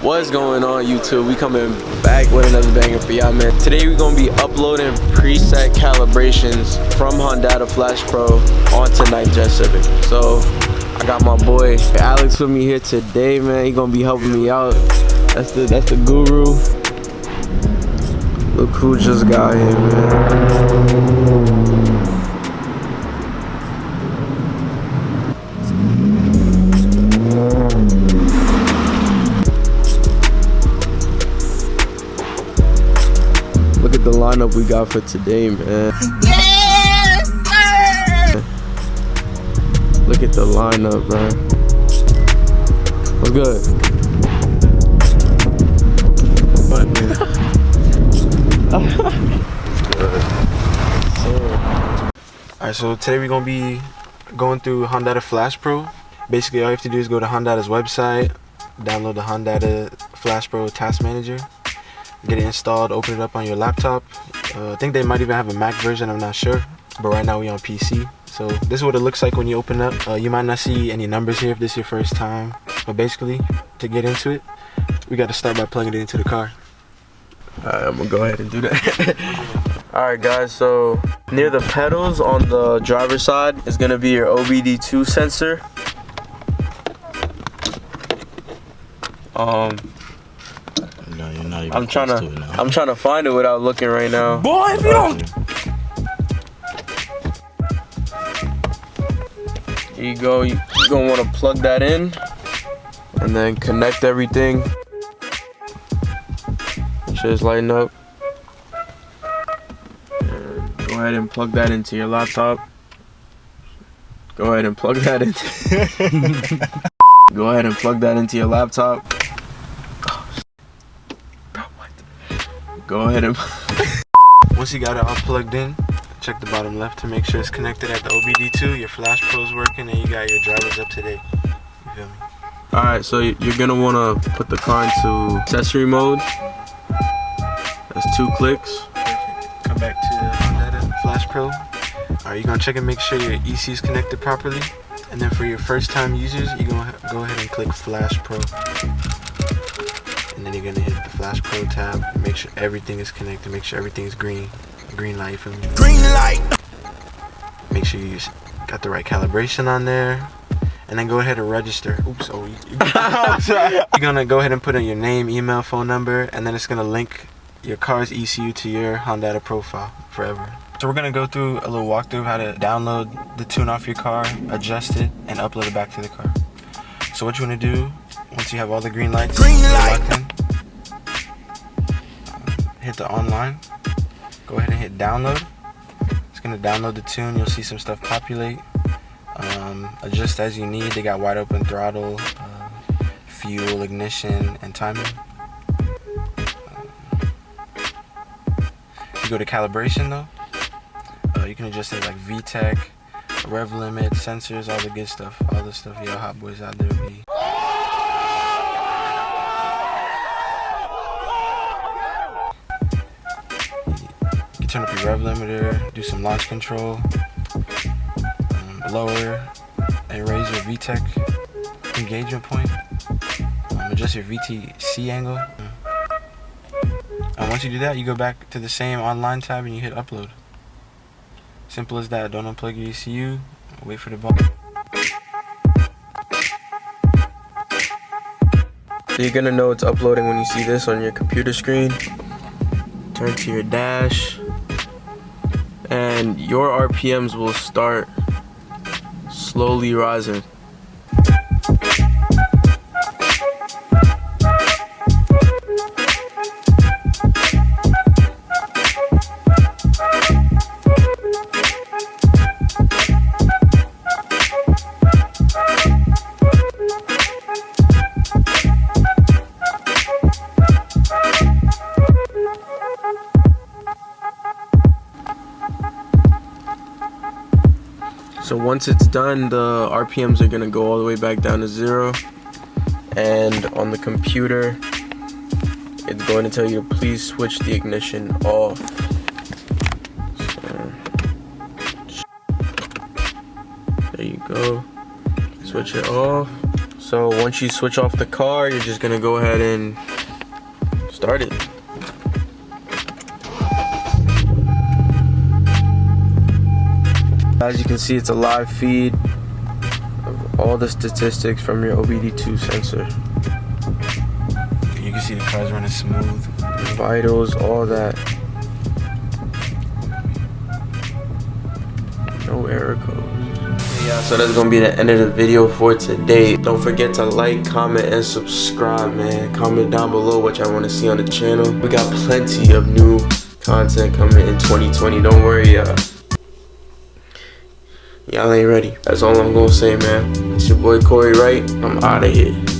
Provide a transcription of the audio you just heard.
What's going on, YouTube? We coming back with another banger for y'all, man. Today we're gonna be uploading preset calibrations from Hondata Flashpro onto Nightjet Civic. So I got my boy Alex with me here today, man. He gonna be helping me out. That's the guru. Look who just got here, man. Look at the lineup we got for today, man. Yes, sir! Look at the lineup, man. What's good? What, man? Alright, so today we're gonna be going through Hondata Flashpro. Basically, all you have to do is go to Hondata's website, download the Hondata Flashpro Task Manager, get it installed, open it up on your laptop. I think they might even have a Mac version, I'm not sure, but right now we on PC. So this is what it looks like when you open up. You might not see any numbers here if this is your first time, but basically to get into it, we got to start by plugging it into the car. Alright, I'm gonna go ahead and do that. Alright guys, so near the pedals on the driver's side is gonna be your OBD2 sensor. No, you're not even I'm trying to find it without looking right now. Boy, if you don't... Here you go. You're gonna want to plug that in and then connect everything. Just lighten up. And go ahead and plug that into your laptop. Go ahead and plug that into. Go ahead and plug that into your laptop. Go ahead and once you got it all plugged in, check the bottom left to make sure it's connected at the OBD2, your Flashpro's working, and you got your drivers up to date. You feel me? Alright, so you're gonna wanna put the car into accessory mode. That's 2 clicks. Perfect. Come back to the Hondata Flashpro. Alright, you're gonna check and make sure your EC is connected properly. And then for your first time users, you're gonna go ahead and click Flashpro. And then you're gonna hit the Flashpro tab, make sure everything is connected, make sure everything's green light for me. Green light! Make sure you got the right calibration on there, and then go ahead and register. Oops, you're gonna go ahead and put in your name, email, phone number, and then it's gonna link your car's ECU to your Hondata profile forever. So we're gonna go through a little walkthrough of how to download the tune off your car, adjust it, and upload it back to the car. So what you wanna do, once you have all the green lights locked in, hit the online, go ahead and hit download. It's gonna download the tune, you'll see some stuff populate. Adjust as you need. They got wide open throttle, fuel, ignition, and timing. If you go to calibration though, you can adjust it like VTEC, rev limit, sensors, all the good stuff, all the stuff y'all hot boys out there be. Turn up your rev limiter, do some launch control, lower and raise your VTEC engagement point, adjust your VTC angle. And once you do that, you go back to the same online tab and you hit upload. Simple as that. Don't unplug your ECU, wait for the button. So you're gonna know it's uploading when you see this on your computer screen. Turn to your dash, and your RPMs will start slowly rising. So once it's done, the RPMs are gonna go all the way back down to 0, and on the computer it's going to tell you to please switch the ignition off. So, there you go. Switch it off. So once you switch off the car, you're just gonna go ahead and start it. As you can see, it's a live feed of all the statistics from your OBD2 sensor. You can see the car's running smooth. Vitals, all that. No error codes. Yeah, so that's gonna be the end of the video for today. Don't forget to like, comment, and subscribe, man. Comment down below what y'all want to see on the channel. We got plenty of new content coming in 2020. Don't worry, y'all ain't ready. That's all I'm gonna say, man. It's your boy Corey Wright. I'm out of here.